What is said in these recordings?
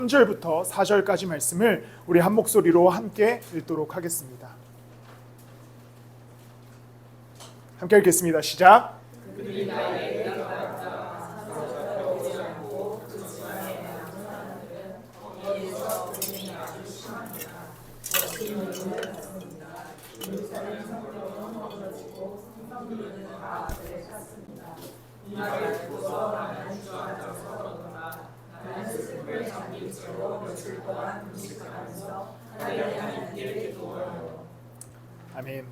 3절부터 4절까지 말씀을 우리 한 목소리로 함께 읽도록 하겠습니다. 함께 읽겠습니다. 시작. 아멘.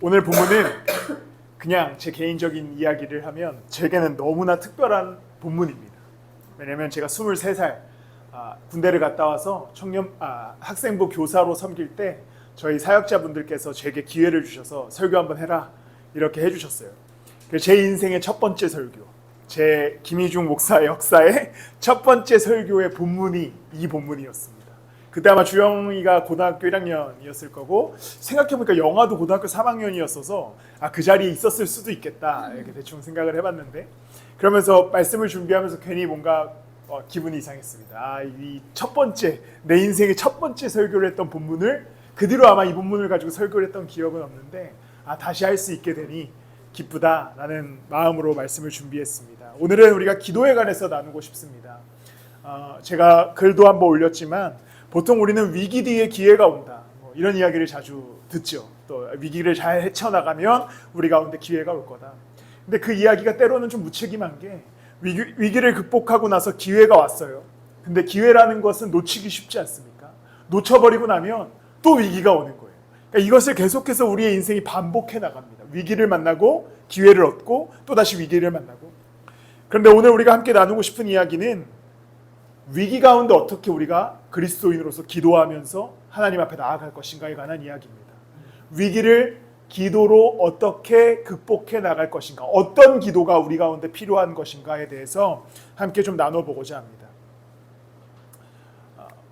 오늘 본문은 그냥 제 개인적인 이야기를 하면 제게는 너무나 특별한 본문입니다. 왜냐하면 제가 23살 군대를 갔다 와서 학생부 교사로 섬길 때 저희 사역자분들께서 제게 기회를 주셔서 설교 한번 해라 이렇게 해주셨어요. 제 인생의 첫 번째 설교, 제 김희중 목사의 역사의 첫 번째 설교의 본문이 이 본문이었습니다. 그때 아마 주영이가 고등학교 1학년이었을 거고, 생각해보니까 영화도 고등학교 3학년이었어서 그 자리에 있었을 수도 있겠다 이렇게 대충 생각을 해봤는데, 그러면서 말씀을 준비하면서 괜히 뭔가 기분이 이상했습니다. 이 첫 번째, 내 인생의 첫 번째 설교를 했던 본문을 그 뒤로 아마 이 본문을 가지고 설교를 했던 기억은 없는데 다시 할 수 있게 되니 기쁘다라는 마음으로 말씀을 준비했습니다. 오늘은 우리가 기도에 관해서 나누고 싶습니다. 제가 글도 한번 올렸지만 보통 우리는 위기 뒤에 기회가 온다, 이런 이야기를 자주 듣죠. 또 위기를 잘 헤쳐나가면 우리 가운데 기회가 올 거다. 근데 그 이야기가 때로는 좀 무책임한 게 위기를 극복하고 나서 기회가 왔어요. 근데 기회라는 것은 놓치기 쉽지 않습니까? 놓쳐버리고 나면 또 위기가 오는 거예요. 그러니까 이것을 계속해서 우리의 인생이 반복해 나갑니다. 위기를 만나고 기회를 얻고 또다시 위기를 만나고. 그런데 오늘 우리가 함께 나누고 싶은 이야기는 위기 가운데 어떻게 우리가 그리스도인으로서 기도하면서 하나님 앞에 나아갈 것인가에 관한 이야기입니다. 위기를 기도로 어떻게 극복해 나갈 것인가, 어떤 기도가 우리 가운데 필요한 것인가에 대해서 함께 좀 나눠보고자 합니다.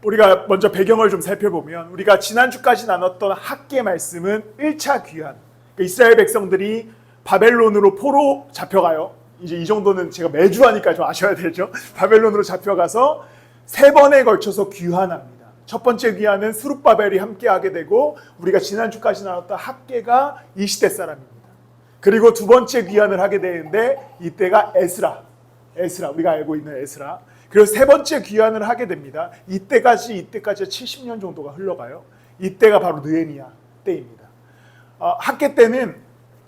우리가 먼저 배경을 좀 살펴보면, 우리가 지난주까지 나눴던 학계 말씀은 1차 귀환, 그러니까 이스라엘 백성들이 바벨론으로 포로 잡혀가요. 이제 이 정도는 제가 매주 하니까 좀 아셔야 되죠. 바벨론으로 잡혀가서 3번에 걸쳐서 귀환합니다. 첫 번째 귀환은 스룹바벨이 함께하게 되고, 우리가 지난주까지 나눴던 학계가 이 시대 사람입니다. 그리고 두 번째 귀환을 하게 되는데 이때가 에스라, 우리가 알고 있는 에스라. 그리고 세 번째 귀환을 하게 됩니다. 이때까지 70년 정도가 흘러가요. 이때가 바로 느헤미야 때입니다. 학계 때는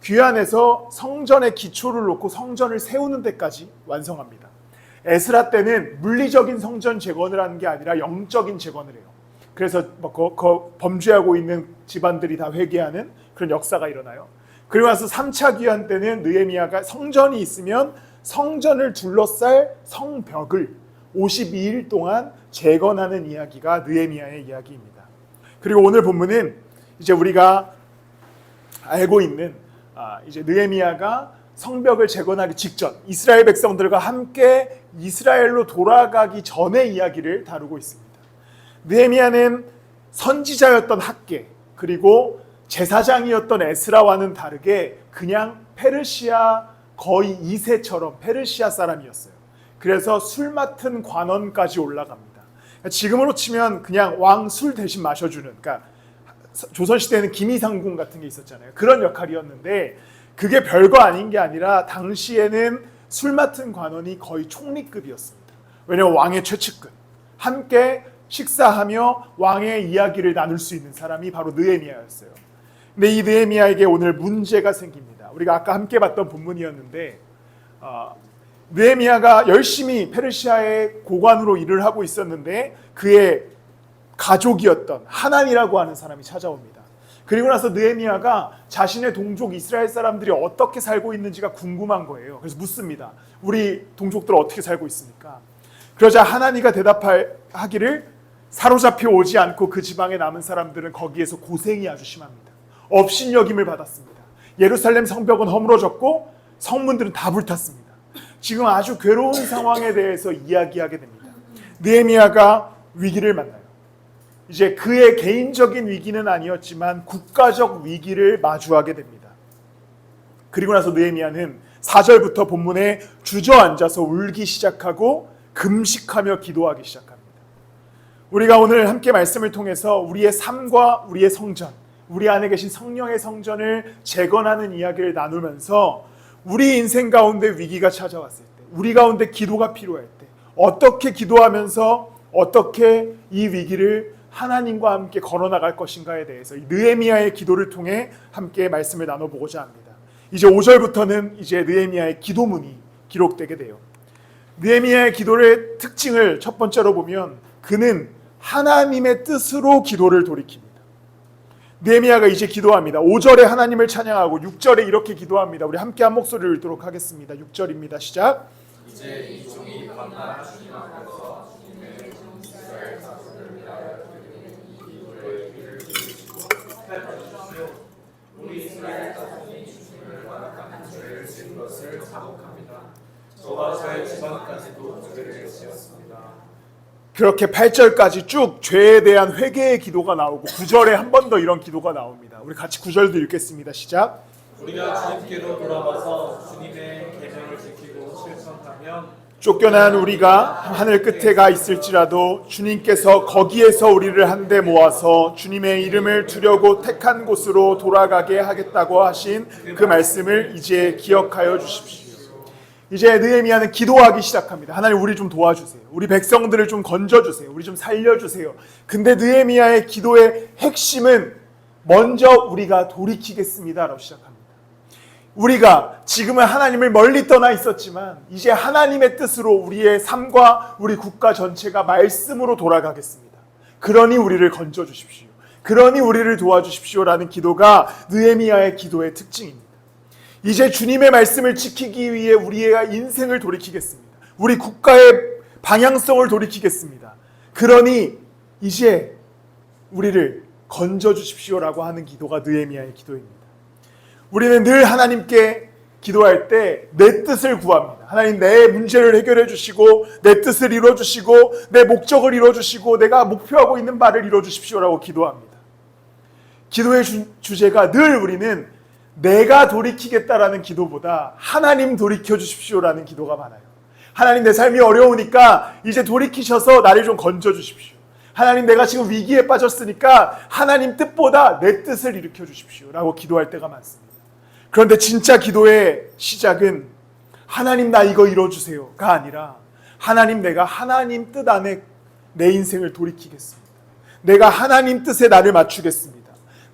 귀환해서 성전의 기초를 놓고 성전을 세우는 데까지 완성합니다. 에스라 때는 물리적인 성전 재건을 하는 게 아니라 영적인 재건을 해요. 그래서 범죄하고 있는 집안들이 다 회개하는 그런 역사가 일어나요. 그리고 나서 3차 귀환 때는 느헤미야가 성전이 있으면 성전을 둘러쌀 성벽을 52일 동안 재건하는 이야기가 느헤미야의 이야기입니다. 그리고 오늘 본문은 이제 우리가 알고 있는 이제 느헤미야가 성벽을 재건하기 직전, 이스라엘 백성들과 함께 이스라엘로 돌아가기 전의 이야기를 다루고 있습니다. 느헤미야는 선지자였던 학계, 그리고 제사장이었던 에스라와는 다르게 그냥 페르시아 거의 2세처럼 페르시아 사람이었어요. 그래서 술 맡은 관원까지 올라갑니다. 지금으로 치면 그냥 왕 술 대신 마셔주는, 그러니까 조선시대에는 기미상궁 같은 게 있었잖아요. 그런 역할이었는데 그게 별거 아닌 게 아니라 당시에는 술 맡은 관원이 거의 총리급이었습니다. 왜냐하면 왕의 최측근, 함께 식사하며 왕의 이야기를 나눌 수 있는 사람이 바로 느헤미야였어요. 근데 이 느헤미야에게 오늘 문제가 생깁니다. 우리가 아까 함께 봤던 본문이었는데 느헤미야가 열심히 페르시아의 고관으로 일을 하고 있었는데 그의 가족이었던 하난이라고 하는 사람이 찾아옵니다. 그리고 나서 느헤미야가 자신의 동족 이스라엘 사람들이 어떻게 살고 있는지가 궁금한 거예요. 그래서 묻습니다. 우리 동족들 어떻게 살고 있습니까? 그러자 하나니가 대답하기를 사로잡혀 오지 않고 그 지방에 남은 사람들은 거기에서 고생이 아주 심합니다. 업신여김을 받았습니다. 예루살렘 성벽은 허물어졌고 성문들은 다 불탔습니다. 지금 아주 괴로운 상황에 대해서 이야기하게 됩니다. 느헤미야가 위기를 만나요. 이제 그의 개인적인 위기는 아니었지만 국가적 위기를 마주하게 됩니다. 그리고 나서 느헤미야는 4절부터 본문에 주저앉아서 울기 시작하고 금식하며 기도하기 시작합니다. 우리가 오늘 함께 말씀을 통해서 우리의 삶과 우리의 성전, 우리 안에 계신 성령의 성전을 재건하는 이야기를 나누면서 우리 인생 가운데 위기가 찾아왔을 때, 우리 가운데 기도가 필요할 때 어떻게 기도하면서 어떻게 이 위기를 하나님과 함께 걸어나갈 것인가에 대해서 느헤미야의 기도를 통해 함께 말씀을 나눠보고자 합니다. 이제 5절부터는 이제 느헤미야의 기도문이 기록되게 돼요. 느헤미야의 기도의 특징을 첫 번째로 보면 그는 하나님의 뜻으로 기도를 돌이킵니다. 느헤미야가 이제 기도합니다. 5절에 하나님을 찬양하고 6절에 이렇게 기도합니다. 우리 함께 한 목소리를 읽도록 하겠습니다. 6절입니다. 시작. 이제 이 종이 밤낮 주님 앞에서 주님의 이스라엘 자손을 위하여 드리는 이 기도의 귀를 들으시고 살펴주십시오. 우리 이스라엘 자손이 주님을 완악한 죄를 지은 것을 자복합니다. 저와 저의 집안까지도 죄를 지었습니다. 그렇게 8절까지 쭉 죄에 대한 회개의 기도가 나오고 9절에 한 번 더 이런 기도가 나옵니다. 우리 같이 9절도 읽겠습니다. 시작. 우리가 주님께로 돌아와서 주님의 계명을 지키고 실천하면 쫓겨난 우리가 하늘 끝에 가 있을지라도 주님께서 거기에서 우리를 한데 모아서 주님의 이름을 두려고 택한 곳으로 돌아가게 하겠다고 하신 그 말씀을 이제 기억하여 주십시오. 이제 느헤미야는 기도하기 시작합니다. 하나님, 우리 좀 도와주세요. 우리 백성들을 좀 건져주세요. 우리 좀 살려주세요. 근데 느헤미야의 기도의 핵심은 먼저 우리가 돌이키겠습니다라고 시작합니다. 우리가 지금은 하나님을 멀리 떠나 있었지만 이제 하나님의 뜻으로 우리의 삶과 우리 국가 전체가 말씀으로 돌아가겠습니다. 그러니 우리를 건져주십시오. 그러니 우리를 도와주십시오라는 기도가 느헤미야의 기도의 특징입니다. 이제 주님의 말씀을 지키기 위해 우리의 인생을 돌이키겠습니다. 우리 국가의 방향성을 돌이키겠습니다. 그러니 이제 우리를 건져주십시오라고 하는 기도가 느헤미야의 기도입니다. 우리는 늘 하나님께 기도할 때 내 뜻을 구합니다. 하나님, 내 문제를 해결해 주시고 내 뜻을 이루어 주시고 내 목적을 이루어 주시고 내가 목표하고 있는 바를 이루어 주십시오라고 기도합니다. 기도의 주제가 늘 우리는 내가 돌이키겠다라는 기도보다 하나님 돌이켜 주십시오라는 기도가 많아요. 하나님, 내 삶이 어려우니까 이제 돌이키셔서 나를 좀 건져 주십시오. 하나님, 내가 지금 위기에 빠졌으니까 하나님 뜻보다 내 뜻을 일으켜 주십시오라고 기도할 때가 많습니다. 그런데 진짜 기도의 시작은 하나님, 나 이거 이뤄주세요가 아니라 하나님, 내가 하나님 뜻 안에 내 인생을 돌이키겠습니다. 내가 하나님 뜻에 나를 맞추겠습니다.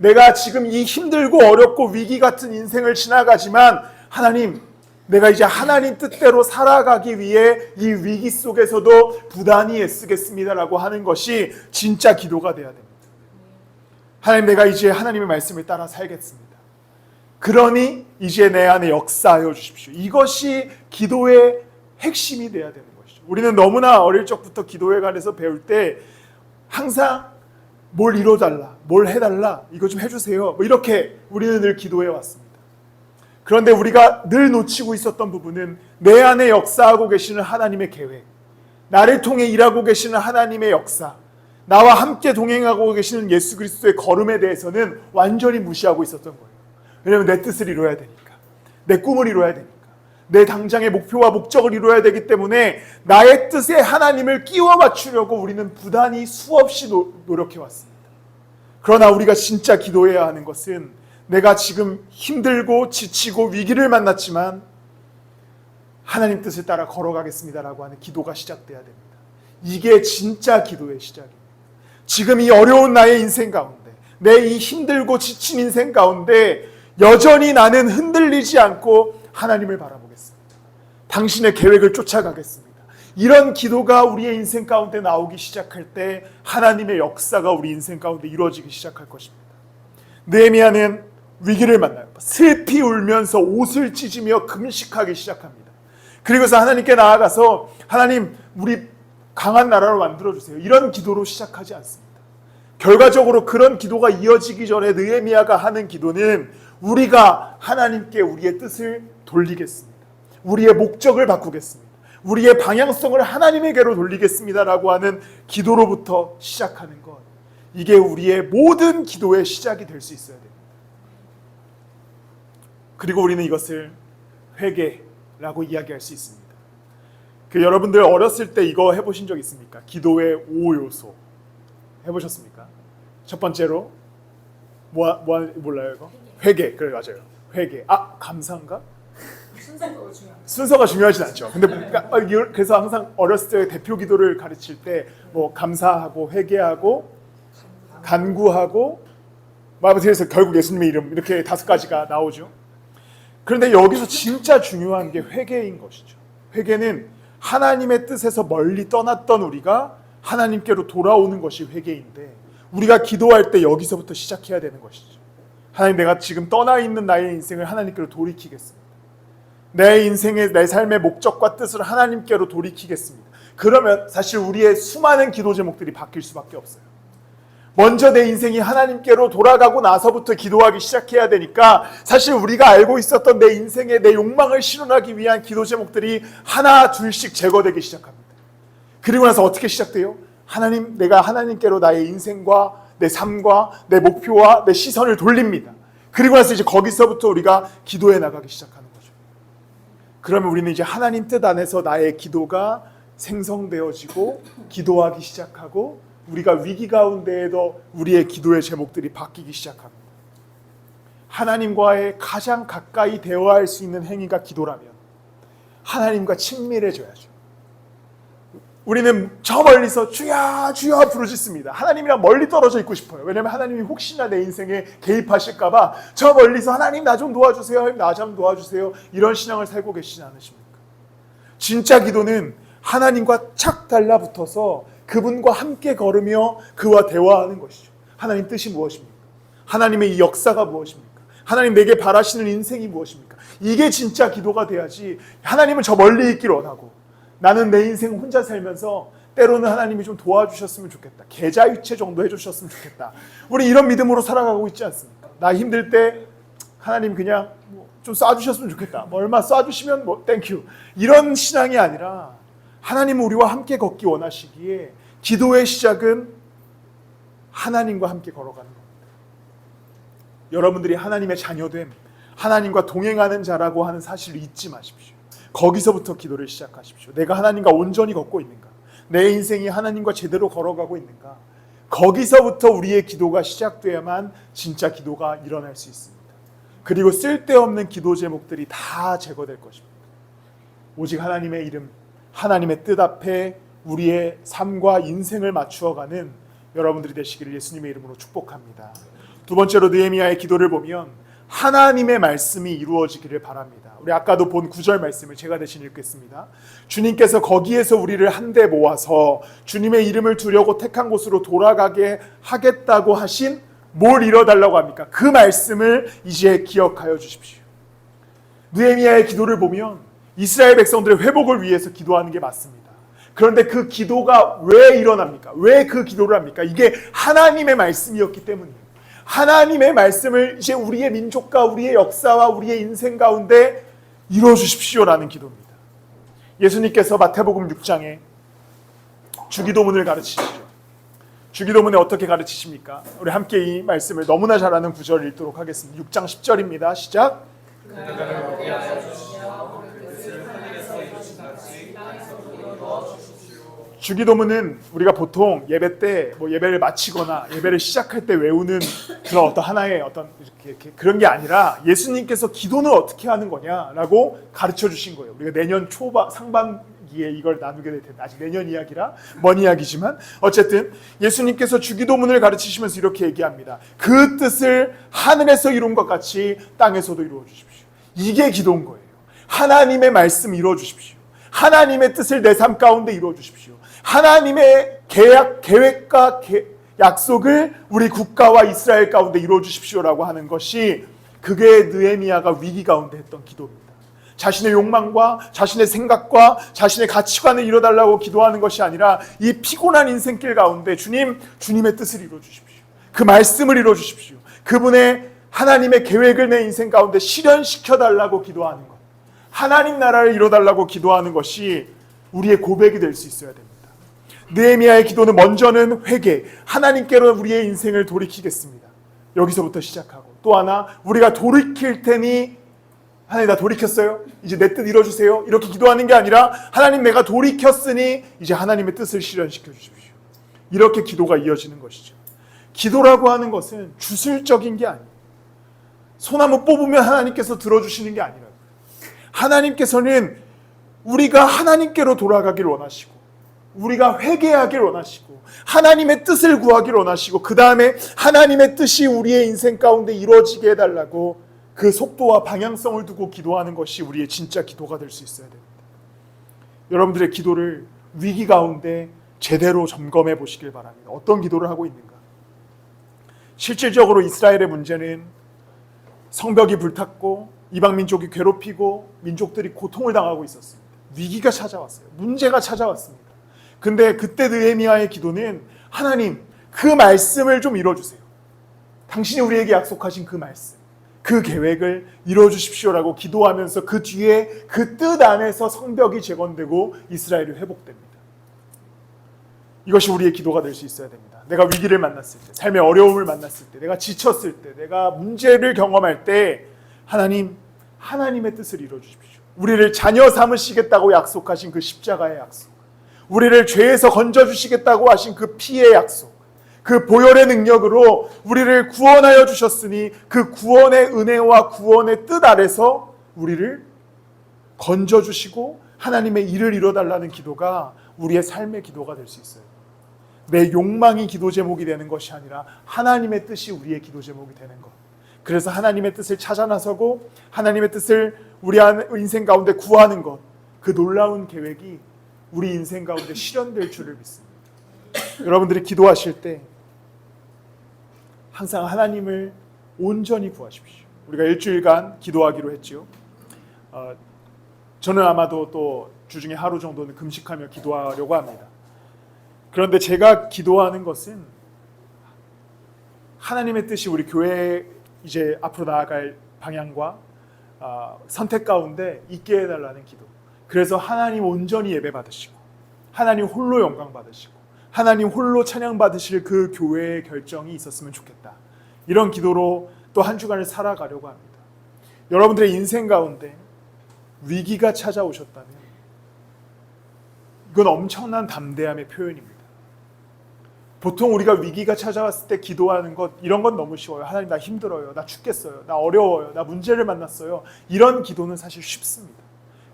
내가 지금 이 힘들고 어렵고 위기 같은 인생을 지나가지만 하나님, 내가 이제 하나님 뜻대로 살아가기 위해 이 위기 속에서도 부단히 애쓰겠습니다라고 하는 것이 진짜 기도가 돼야 됩니다. 하나님, 내가 이제 하나님의 말씀을 따라 살겠습니다. 그러니 이제 내 안에 역사하여 주십시오. 이것이 기도의 핵심이 돼야 되는 것이죠. 우리는 너무나 어릴 적부터 기도에 관해서 배울 때 항상 뭘 이뤄달라, 뭘 해달라, 이거 좀 해주세요, 뭐 이렇게 우리는 늘 기도해 왔습니다. 그런데 우리가 늘 놓치고 있었던 부분은 내 안에 역사하고 계시는 하나님의 계획, 나를 통해 일하고 계시는 하나님의 역사, 나와 함께 동행하고 계시는 예수 그리스도의 걸음에 대해서는 완전히 무시하고 있었던 거예요. 왜냐하면 내 뜻을 이루어야 되니까, 내 꿈을 이루어야 되니까, 내 당장의 목표와 목적을 이루어야 되기 때문에 나의 뜻에 하나님을 끼워 맞추려고 우리는 부단히 수없이 노력해왔습니다. 그러나 우리가 진짜 기도해야 하는 것은 내가 지금 힘들고 지치고 위기를 만났지만 하나님 뜻을 따라 걸어가겠습니다라고 하는 기도가 시작돼야 됩니다. 이게 진짜 기도의 시작입니다. 지금 이 어려운 나의 인생 가운데, 내 이 힘들고 지친 인생 가운데 여전히 나는 흔들리지 않고 하나님을 바라보겠습니다. 당신의 계획을 쫓아가겠습니다. 이런 기도가 우리의 인생 가운데 나오기 시작할 때 하나님의 역사가 우리 인생 가운데 이루어지기 시작할 것입니다. 느헤미야는 위기를 만나요. 슬피 울면서 옷을 찢으며 금식하기 시작합니다. 그리고서 하나님께 나아가서 하나님, 우리 강한 나라로 만들어주세요, 이런 기도로 시작하지 않습니다. 결과적으로 그런 기도가 이어지기 전에 느헤미야가 하는 기도는 우리가 하나님께 우리의 뜻을 돌리겠습니다. 우리의 목적을 바꾸겠습니다. 우리의 방향성을 하나님에게로 돌리겠습니다라고 하는 기도로부터 시작하는 것, 이게 우리의 모든 기도의 시작이 될 수 있어야 됩니다. 그리고 우리는 이것을 회개, 라고 이야기할 수 있습니다. 여러분들 어렸을 때 이거 해보신 적 있습니까? 기도의 5요소 해보셨습니까? 첫 번째로 몰라요 이거? 회개. 그래 맞아요. 회개. 감사인가? 순서가 중요하진 않죠. 근데 그래서 항상 어렸을 때 대표 기도를 가르칠 때 뭐 감사하고 회개하고 간구하고 그래서 결국 예수님의 이름 이렇게 5가지가 나오죠. 그런데 여기서 진짜 중요한 게 회개인 것이죠. 회개는 하나님의 뜻에서 멀리 떠났던 우리가 하나님께로 돌아오는 것이 회개인데, 우리가 기도할 때 여기서부터 시작해야 되는 것이죠. 하나님, 내가 지금 떠나 있는 나의 인생을 하나님께로 돌이키겠습니다. 내 인생의, 내 삶의 목적과 뜻을 하나님께로 돌이키겠습니다. 그러면 사실 우리의 수많은 기도 제목들이 바뀔 수밖에 없어요. 먼저 내 인생이 하나님께로 돌아가고 나서부터 기도하기 시작해야 되니까, 사실 우리가 알고 있었던 내 인생의 내 욕망을 실현하기 위한 기도 제목들이 하나 둘씩 제거되기 시작합니다. 그리고 나서 어떻게 시작돼요? 하나님, 내가 하나님께로 나의 인생과 내 삶과 내 목표와 내 시선을 돌립니다. 그리고 나서 이제 거기서부터 우리가 기도해 나가기 시작하는 거죠. 그러면 우리는 이제 하나님 뜻 안에서 나의 기도가 생성되어지고 기도하기 시작하고, 우리가 위기 가운데에도 우리의 기도의 제목들이 바뀌기 시작합니다. 하나님과의 가장 가까이 대화할 수 있는 행위가 기도라면 하나님과 친밀해져야죠. 우리는 저 멀리서 주야 주야 부르짖습니다. 하나님이랑 멀리 떨어져 있고 싶어요. 왜냐하면 하나님이 혹시나 내 인생에 개입하실까 봐 저 멀리서 하나님 나 좀 도와주세요, 하나님 나 좀 도와주세요, 이런 신앙을 살고 계시지 않으십니까? 진짜 기도는 하나님과 착 달라붙어서 그분과 함께 걸으며 그와 대화하는 것이죠. 하나님 뜻이 무엇입니까? 하나님의 이 역사가 무엇입니까? 하나님 내게 바라시는 인생이 무엇입니까? 이게 진짜 기도가 돼야지, 하나님은 저 멀리 있길 원하고 나는 내 인생 혼자 살면서 때로는 하나님이 좀 도와주셨으면 좋겠다, 계좌이체 정도 해주셨으면 좋겠다, 우리 이런 믿음으로 살아가고 있지 않습니까? 나 힘들 때 하나님 그냥 좀 쏴주셨으면 좋겠다, 얼마 쏴주시면 땡큐, 이런 신앙이 아니라 하나님은 우리와 함께 걷기 원하시기에 기도의 시작은 하나님과 함께 걸어가는 겁니다. 여러분들이 하나님의 자녀됨, 하나님과 동행하는 자라고 하는 사실을 잊지 마십시오. 거기서부터 기도를 시작하십시오. 내가 하나님과 온전히 걷고 있는가? 내 인생이 하나님과 제대로 걸어가고 있는가? 거기서부터 우리의 기도가 시작돼야만 진짜 기도가 일어날 수 있습니다. 그리고 쓸데없는 기도 제목들이 다 제거될 것입니다. 오직 하나님의 이름, 하나님의 뜻 앞에 우리의 삶과 인생을 맞추어가는 여러분들이 되시기를 예수님의 이름으로 축복합니다. 두 번째로 느헤미야의 기도를 보면 하나님의 말씀이 이루어지기를 바랍니다. 우리 아까도 본 9절 말씀을 제가 대신 읽겠습니다. 주님께서 거기에서 우리를 한데 모아서 주님의 이름을 두려고 택한 곳으로 돌아가게 하겠다고 하신, 뭘 이뤄달라고 합니까? 그 말씀을 이제 기억하여 주십시오. 느헤미야의 기도를 보면 이스라엘 백성들의 회복을 위해서 기도하는 게 맞습니다. 그런데 그 기도가 왜 일어납니까? 왜 그 기도를 합니까? 이게 하나님의 말씀이었기 때문이에요. 하나님의 말씀을 이제 우리의 민족과 우리의 역사와 우리의 인생 가운데 이루어 주십시오라는 기도입니다. 예수님께서 마태복음 6장에 주기도문을 가르치시죠. 주기도문에 어떻게 가르치십니까? 우리 함께 이 말씀을 너무나 잘 아는 구절을 읽도록 하겠습니다. 6장 10절입니다. 시작. 주기도문은 우리가 보통 예배 때 예배를 마치거나 예배를 시작할 때 외우는 그런 어떤 하나의 어떤 이렇게 그런 게 아니라, 예수님께서 기도는 어떻게 하는 거냐라고 가르쳐 주신 거예요. 우리가 내년 상반기에 이걸 나누게 될 텐데, 아직 내년 이야기라 먼 이야기지만 어쨌든 예수님께서 주기도문을 가르치시면서 이렇게 얘기합니다. 그 뜻을 하늘에서 이룬 것 같이 땅에서도 이루어 주십시오. 이게 기도인 거예요. 하나님의 말씀 이루어 주십시오. 하나님의 뜻을 내 삶 가운데 이루어 주십시오. 하나님의 계획과 약속을 우리 국가와 이스라엘 가운데 이루어 주십시오라고 하는 것이, 그게 느헤미야가 위기 가운데 했던 기도입니다. 자신의 욕망과 자신의 생각과 자신의 가치관을 이뤄달라고 기도하는 것이 아니라, 이 피곤한 인생길 가운데 주님의 뜻을 이루어 주십시오. 그 말씀을 이루어 주십시오. 그분의 하나님의 계획을 내 인생 가운데 실현시켜달라고 기도하는 것, 하나님 나라를 이뤄달라고 기도하는 것이 우리의 고백이 될 수 있어야 됩니다. 느헤미야의 기도는 먼저는 회개, 하나님께로 우리의 인생을 돌이키겠습니다. 여기서부터 시작하고, 또 하나, 우리가 돌이킬 테니 하나님 나 돌이켰어요. 이제 내 뜻 이뤄주세요. 이렇게 기도하는 게 아니라 하나님 내가 돌이켰으니 이제 하나님의 뜻을 실현시켜 주십시오. 이렇게 기도가 이어지는 것이죠. 기도라고 하는 것은 주술적인 게 아니에요. 소나무 뽑으면 하나님께서 들어주시는 게 아니라고요. 하나님께서는 우리가 하나님께로 돌아가길 원하시고 우리가 회개하길 원하시고 하나님의 뜻을 구하길 원하시고 그 다음에 하나님의 뜻이 우리의 인생 가운데 이루어지게 해달라고 그 속도와 방향성을 두고 기도하는 것이 우리의 진짜 기도가 될 수 있어야 됩니다. 여러분들의 기도를 위기 가운데 제대로 점검해 보시길 바랍니다. 어떤 기도를 하고 있는가? 실질적으로 이스라엘의 문제는 성벽이 불탔고 이방 민족이 괴롭히고 민족들이 고통을 당하고 있었습니다. 위기가 찾아왔어요. 문제가 찾아왔습니다. 근데 그때 느헤미야의 기도는 하나님 그 말씀을 좀 이뤄주세요. 당신이 우리에게 약속하신 그 말씀, 그 계획을 이뤄주십시오라고 기도하면서 그 뒤에 그 뜻 안에서 성벽이 재건되고 이스라엘이 회복됩니다. 이것이 우리의 기도가 될 수 있어야 됩니다. 내가 위기를 만났을 때, 삶의 어려움을 만났을 때, 내가 지쳤을 때, 내가 문제를 경험할 때 하나님, 하나님의 뜻을 이뤄주십시오. 우리를 자녀 삼으시겠다고 약속하신 그 십자가의 약속, 우리를 죄에서 건져주시겠다고 하신 그 피의 약속, 그 보혈의 능력으로 우리를 구원하여 주셨으니 그 구원의 은혜와 구원의 뜻 아래서 우리를 건져주시고 하나님의 일을 이뤄달라는 기도가 우리의 삶의 기도가 될 수 있어요. 내 욕망이 기도 제목이 되는 것이 아니라 하나님의 뜻이 우리의 기도 제목이 되는 것. 그래서 하나님의 뜻을 찾아 나서고 하나님의 뜻을 우리 인생 가운데 구하는 것, 그 놀라운 계획이 우리 인생 가운데 실현될 줄을 믿습니다. 여러분들이 기도하실 때 항상 하나님을 온전히 구하십시오. 우리가 일주일간 기도하기로 했지요. 저는 아마도 또 주중에 하루 정도는 금식하며 기도하려고 합니다. 그런데 제가 기도하는 것은 하나님의 뜻이 우리 교회 이제 앞으로 나아갈 방향과 선택 가운데 있게 해달라는 기도. 그래서 하나님 온전히 예배 받으시고 하나님 홀로 영광 받으시고 하나님 홀로 찬양 받으실 그 교회의 결정이 있었으면 좋겠다. 이런 기도로 또 한 주간을 살아가려고 합니다. 여러분들의 인생 가운데 위기가 찾아오셨다면 이건 엄청난 담대함의 표현입니다. 보통 우리가 위기가 찾아왔을 때 기도하는 것, 이런 건 너무 쉬워요. 하나님 나 힘들어요. 나 죽겠어요. 나 어려워요. 나 문제를 만났어요. 이런 기도는 사실 쉽습니다.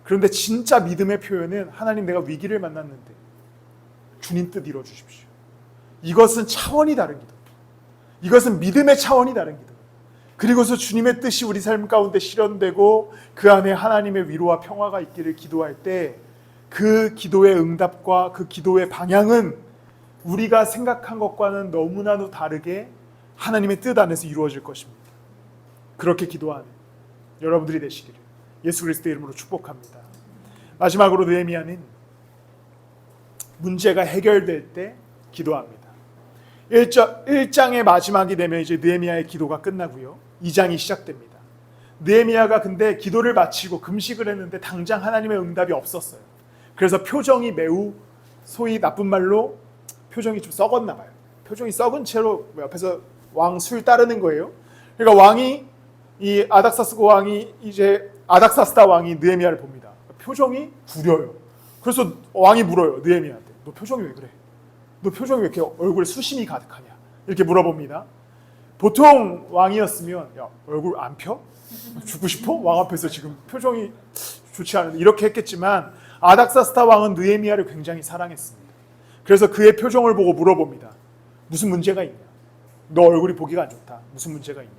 그런데 진짜 믿음의 표현은 하나님 내가 위기를 만났는데 주님 뜻 이뤄주십시오. 이것은 차원이 다른 기도. 이것은 믿음의 차원이 다른 기도. 그리고서 주님의 뜻이 우리 삶 가운데 실현되고 그 안에 하나님의 위로와 평화가 있기를 기도할 때 그 기도의 응답과 그 기도의 방향은 우리가 생각한 것과는 너무나도 다르게 하나님의 뜻 안에서 이루어질 것입니다. 그렇게 기도하는 여러분들이 되시기를 예수 그리스도의 이름으로 축복합니다. 마지막으로 느헤미야는 문제가 해결될 때 기도합니다. 1장의 마지막이 되면 이제 느헤미야의 기도가 끝나고요. 2장이 시작됩니다. 느헤미야가 근데 기도를 마치고 금식을 했는데 당장 하나님의 응답이 없었어요. 그래서 표정이 매우 소위 나쁜 말로 표정이 좀 썩었나 봐요. 표정이 썩은 채로 옆에서 왕 술 따르는 거예요. 그러니까 왕이 이 아닥사스다 왕이 느헤미야를 봅니다. 표정이 구려요. 그래서 왕이 물어요. 느헤미야한테. 너 표정이 왜 그래? 너 표정이 왜 이렇게 얼굴에 수심이 가득하냐? 이렇게 물어봅니다. 보통 왕이었으면 야 얼굴 안 펴? 죽고 싶어? 왕 앞에서 지금 표정이 좋지 않은데 이렇게 했겠지만 아닥사스다 왕은 느헤미야를 굉장히 사랑했습니다. 그래서 그의 표정을 보고 물어봅니다. 무슨 문제가 있냐? 너 얼굴이 보기가 안 좋다. 무슨 문제가 있냐?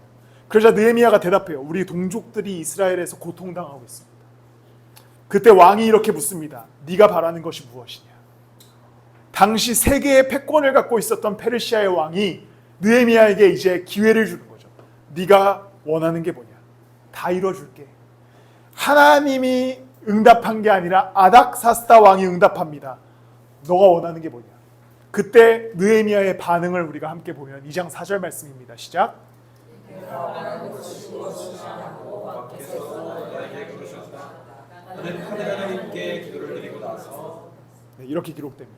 그러자 느헤미야가 대답해요. 우리 동족들이 이스라엘에서 고통당하고 있습니다. 그때 왕이 이렇게 묻습니다. 네가 바라는 것이 무엇이냐? 당시 세계의 패권을 갖고 있었던 페르시아의 왕이 느헤미야에게 이제 기회를 주는 거죠. 네가 원하는 게 뭐냐? 다 이뤄줄게. 하나님이 응답한 게 아니라 아닥사스다 왕이 응답합니다. 너가 원하는 게 뭐냐? 그때 느헤미야의 반응을 우리가 함께 보면 2장 4절 말씀입니다. 시작. 네, 이렇게 기록됩니다.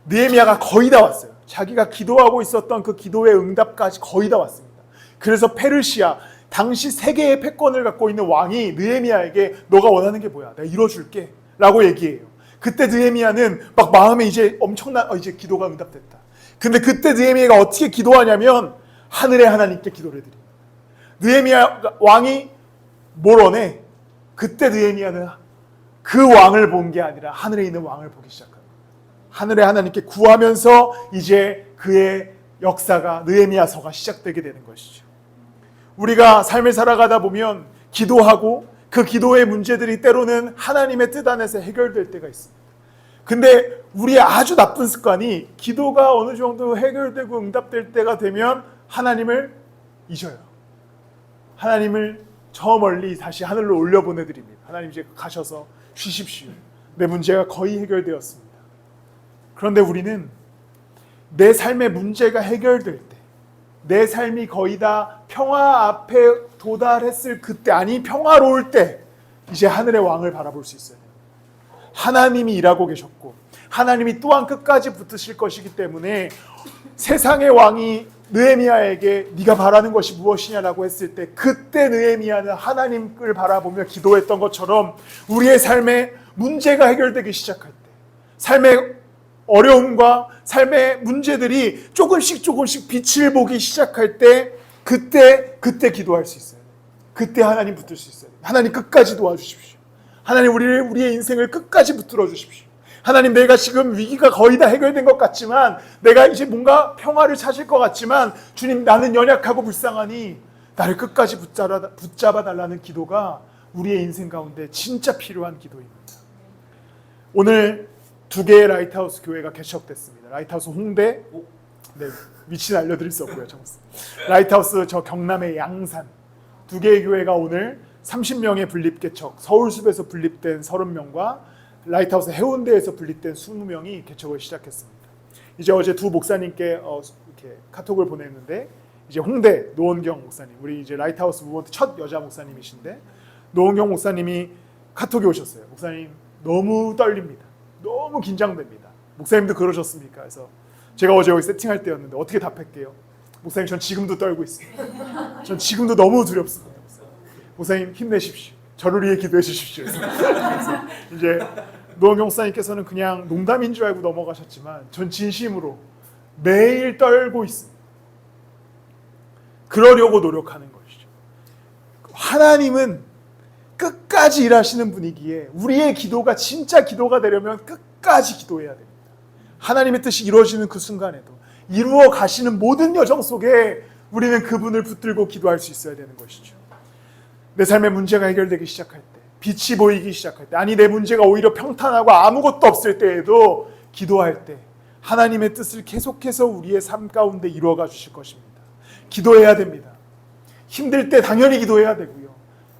느헤미야가 거의 다 왔어요. 자기가 기도하고 있었던 그 기도의 응답까지 거의 다 왔습니다. 그래서 페르시아, 당시 세계의 패권을 갖고 있는 왕이 느헤미야에게 너가 원하는 게 뭐야? 내가 이뤄줄게 라고 얘기해요. 그때 느헤미야는 막 마음에 이제 엄청난 이제 기도가 응답됐다. 근데 그때 느헤미야가 어떻게 기도하냐면 하늘의 하나님께 기도를 드립니다. 느헤미야 왕이 뭘 원해? 그때 느헤미야는 그 왕을 본 게 아니라 하늘에 있는 왕을 보기 시작합니다. 하늘의 하나님께 구하면서 이제 그의 역사가 느헤미야서가 시작되게 되는 것이죠. 우리가 삶을 살아가다 보면 기도하고 그 기도의 문제들이 때로는 하나님의 뜻 안에서 해결될 때가 있습니다. 근데 우리의 아주 나쁜 습관이 기도가 어느 정도 해결되고 응답될 때가 되면 하나님을 잊어요. 하나님을 저 멀리 다시 하늘로 올려보내드립니다. 하나님 이제 가셔서 쉬십시오. 내 문제가 거의 해결되었습니다. 그런데 우리는 내 삶의 문제가 해결될 때, 내 삶이 거의 다 평화 앞에 도달했을 그때, 아니 평화로울 때 이제 하늘의 왕을 바라볼 수 있어요. 하나님이 일하고 계셨고 하나님이 또한 끝까지 붙으실 것이기 때문에 세상의 왕이 느헤미야에게 네가 바라는 것이 무엇이냐라고 했을 때 그때 느헤미야는 하나님을 바라보며 기도했던 것처럼 우리의 삶에 문제가 해결되기 시작할 때, 삶의 어려움과 삶의 문제들이 조금씩 빛을 보기 시작할 때 그때 기도할 수 있어요. 그때 하나님 붙들 수 있어요. 하나님 끝까지 도와주십시오. 하나님 우리의 인생을 끝까지 붙들어 주십시오. 하나님 내가 지금 위기가 거의 다 해결된 것 같지만 내가 이제 뭔가 평화를 찾을 것 같지만 주님 나는 연약하고 불쌍하니 나를 끝까지 붙잡아 달라는 기도가 우리의 인생 가운데 진짜 필요한 기도입니다. 오늘 2개의 라이트하우스 교회가 개척됐습니다. 라이트하우스 홍대, 네, 위치는 알려드릴 수 없고요. 라이트하우스 저 경남의 양산 2개의 교회가 오늘 30명의 분립 개척, 서울숲에서 분립된 30명과 라이트하우스 해운대에서 분립된 20명이 개척을 시작했습니다. 이제 어제 두 목사님께 이렇게 카톡을 보냈는데 이제 홍대 노원경 목사님, 우리 이제 라이트하우스 무브먼트 첫 여자 목사님이신데 노원경 목사님이 카톡이 오셨어요. 목사님 너무 떨립니다. 너무 긴장됩니다. 목사님도 그러셨습니까? 그래서 제가 어제 여기 세팅할 때였는데 어떻게 답할게요? 목사님 전 지금도 떨고 있습니다. 전 지금도 너무 두렵습니다. 목사님 힘내십시오. 저를 위해 기도해 주십시오. 그래서 이제 노원경 목사님께서는 그냥 농담인 줄 알고 넘어가셨지만 전 진심으로 매일 떨고 있습니다. 그러려고 노력하는 것이죠. 하나님은 끝까지 일하시는 분이기에 우리의 기도가 진짜 기도가 되려면 끝까지 기도해야 됩니다. 하나님의 뜻이 이루어지는 그 순간에도 이루어 가시는 모든 여정 속에 우리는 그분을 붙들고 기도할 수 있어야 되는 것이죠. 내 삶의 문제가 해결되기 시작할 때, 빛이 보이기 시작할 때, 아니 내 문제가 오히려 평탄하고 아무것도 없을 때에도 기도할 때 하나님의 뜻을 계속해서 우리의 삶 가운데 이루어가 주실 것입니다. 기도해야 됩니다. 힘들 때 당연히 기도해야 되고요.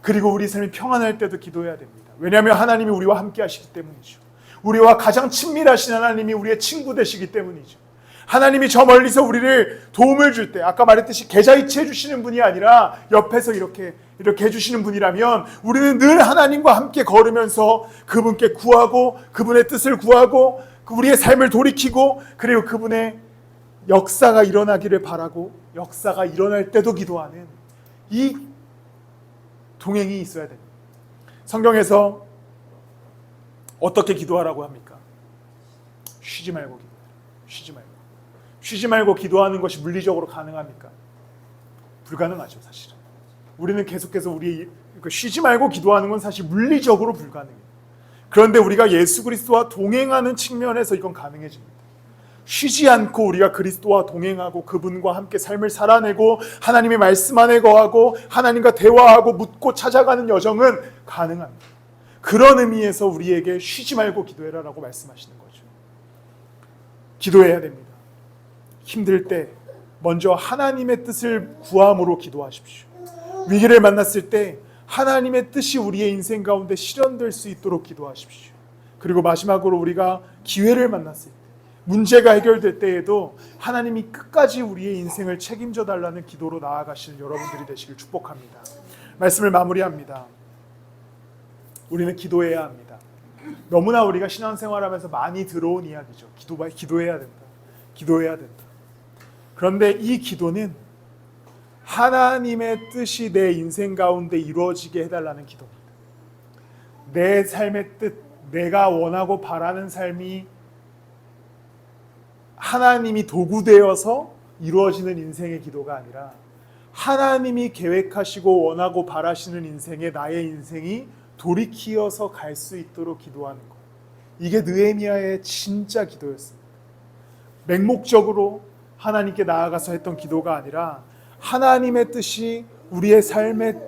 그리고 우리 삶이 평안할 때도 기도해야 됩니다. 왜냐하면 하나님이 우리와 함께 하시기 때문이죠. 우리와 가장 친밀하신 하나님이 우리의 친구 되시기 때문이죠. 하나님이 저 멀리서 우리를 도움을 줄 때, 아까 말했듯이 계좌이체 해주시는 분이 아니라 옆에서 이렇게 해주시는 분이라면 우리는 늘 하나님과 함께 걸으면서 그분께 구하고 그분의 뜻을 구하고 우리의 삶을 돌이키고 그리고 그분의 역사가 일어나기를 바라고 역사가 일어날 때도 기도하는 이 동행이 있어야 됩니다. 성경에서 어떻게 기도하라고 합니까? 쉬지 말고 기도해라. 쉬지 말고. 쉬지 말고 기도하는 것이 물리적으로 가능합니까? 불가능하죠, 사실은. 우리는 계속해서 쉬지 말고 기도하는 건 사실 물리적으로 불가능해요. 그런데 우리가 예수 그리스도와 동행하는 측면에서 이건 가능해집니다. 쉬지 않고 우리가 그리스도와 동행하고 그분과 함께 삶을 살아내고 하나님의 말씀 안에 거하고 하나님과 대화하고 묻고 찾아가는 여정은 가능합니다. 그런 의미에서 우리에게 쉬지 말고 기도해라라고 말씀하시는 거죠. 기도해야 됩니다. 힘들 때 먼저 하나님의 뜻을 구함으로 기도하십시오. 위기를 만났을 때 하나님의 뜻이 우리의 인생 가운데 실현될 수 있도록 기도하십시오. 그리고 마지막으로 우리가 기회를 만났을 때, 문제가 해결될 때에도 하나님이 끝까지 우리의 인생을 책임져 달라는 기도로 나아가시는 여러분들이 되시길 축복합니다. 말씀을 마무리합니다. 우리는 기도해야 합니다. 너무나 우리가 신앙생활하면서 많이 들어온 이야기죠. 기도해야 된다. 기도해야 된다. 그런데 이 기도는 하나님의 뜻이 내 인생 가운데 이루어지게 해달라는 기도입니다. 내 삶의 뜻, 내가 원하고 바라는 삶이 하나님이 도구되어서 이루어지는 인생의 기도가 아니라 하나님이 계획하시고 원하고 바라시는 인생에 나의 인생이 돌이키어서 갈 수 있도록 기도하는 것. 이게 느헤미야의 진짜 기도였습니다. 맹목적으로 하나님께 나아가서 했던 기도가 아니라 하나님의 뜻이 우리의 삶의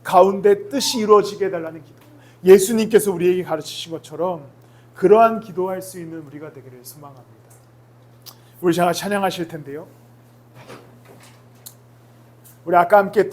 가운데 뜻이 이루어지게 해달라는 기도. 예수님께서 우리에게 가르치신 것처럼 그러한 기도할 수 있는 우리가 되기를 소망합니다. 우리 제가 찬양하실 텐데요. 우리 아까 함께